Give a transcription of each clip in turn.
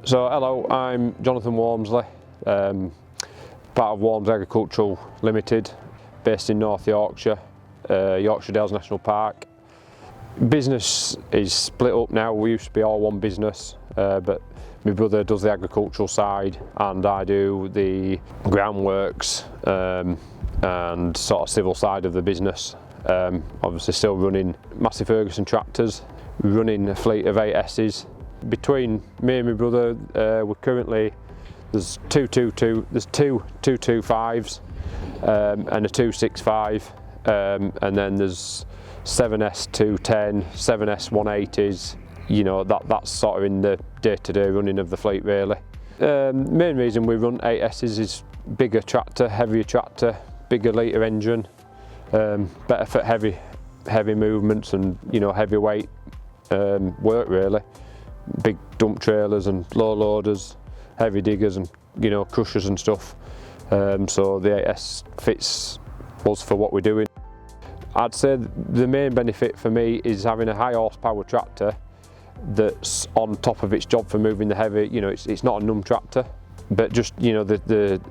So hello, I'm Jonathan Walmsley, part of Walmsley Agricultural Limited, based in North Yorkshire, Yorkshire Dales National Park. Business is split up now. We used to be all one business, but my brother does the agricultural side and I do the groundworks and sort of civil side of the business. Obviously still running Massey Ferguson tractors, running a fleet of 8Ss. Between me and my brother, we're currently, there's two 225s and a 265, and then there's 7S 210, 7S 180s. You know, that's sort of in the day-to-day running of the fleet really. Main reason we run 8Ss is bigger tractor, heavier tractor, bigger litre engine, better for heavy movements and, you know, heavy weight work really. Big dump trailers and low loaders, heavy diggers and, you know, crushers and stuff. So the 8S fits us for what we're doing. I'd say the main benefit for me is having a high horsepower tractor that's on top of its job for moving the heavy. You know, it's not a numb tractor, but just, you know, the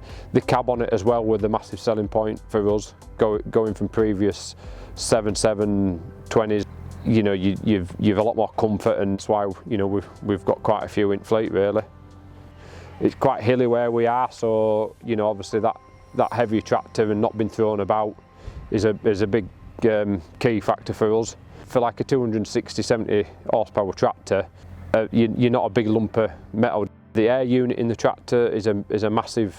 cab on it as well with the massive selling point for us, going from previous 7.720s. You know, you've a lot more comfort, and that's why, you know, we've got quite a few in fleet really. It's quite hilly where we are, so, you know, obviously that heavy tractor and not being thrown about is a big key factor for us. For like a 260-70 horsepower tractor, you're not a big lump of metal. The air unit in the tractor is a massive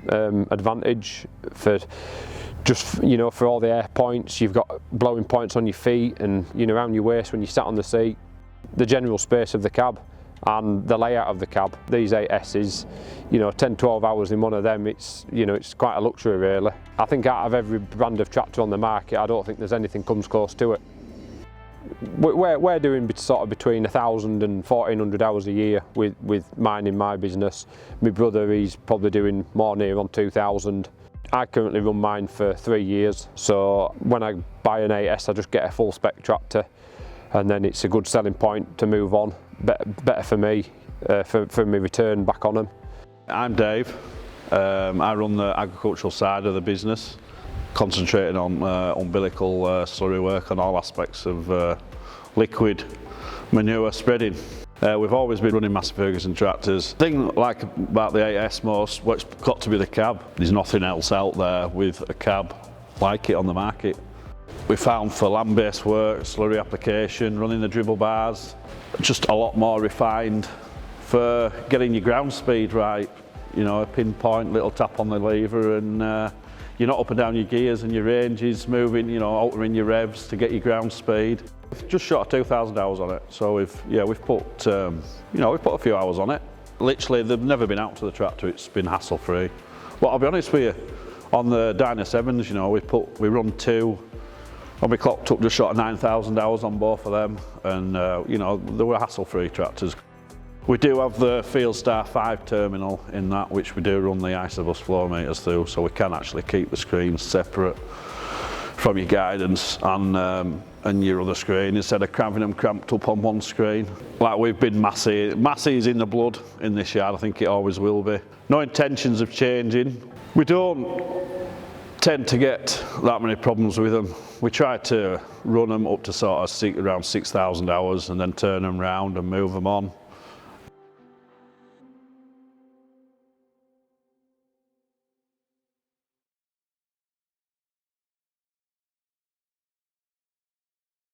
advantage for just, you know, for all the air points. You've got blowing points on your feet and, you know, around your waist when you sat on the seat. The general space of the cab and the layout of the cab. These 8Ss, you know, 10-12 hours in one of them, it's, you know, it's quite a luxury really. I think out of every brand of tractor on the market, I don't think there's anything comes close to it. We're doing sort of between 1,000 and 1,400 hours a year with mine in my business. My brother, he's probably doing more near on 2,000. I currently run mine for 3 years, so when I buy an 8S I just get a full spec tractor, and then it's a good selling point to move on. Better for me, for my return back on them. I'm Dave. I run the agricultural side of the business, concentrating on umbilical slurry work on all aspects of liquid manure spreading. We've always been running Massey Ferguson tractors. The thing I like about the 8S most, what's got to be the cab. There's nothing else out there with a cab like it on the market. We found for land-based work, slurry application, running the dribble bars, just a lot more refined for getting your ground speed right. You know, a pinpoint little tap on the lever, and you're not up and down your gears and your range is moving, you know, altering your revs to get your ground speed. We've just shot 2,000 hours on it, so we've put you know, we've put a few hours on it. Literally, they've never been out to the tractor. It's been hassle-free. But I'll be honest with you, on the Dyna 7s, you know, we run 2, and we clocked up just short of 9,000 hours on both of them, and you know, they were hassle-free tractors. We do have the Fieldstar 5 terminal in that, which we do run the Isobus flow meters through, so we can actually keep the screens separate from your guidance and your other screen, instead of having them cramped up on one screen. Like we've been Massey is in the blood in this yard, I think it always will be. No intentions of changing. We don't tend to get that many problems with them. We try to run them up to sort of around 6,000 hours and then turn them round and move them on.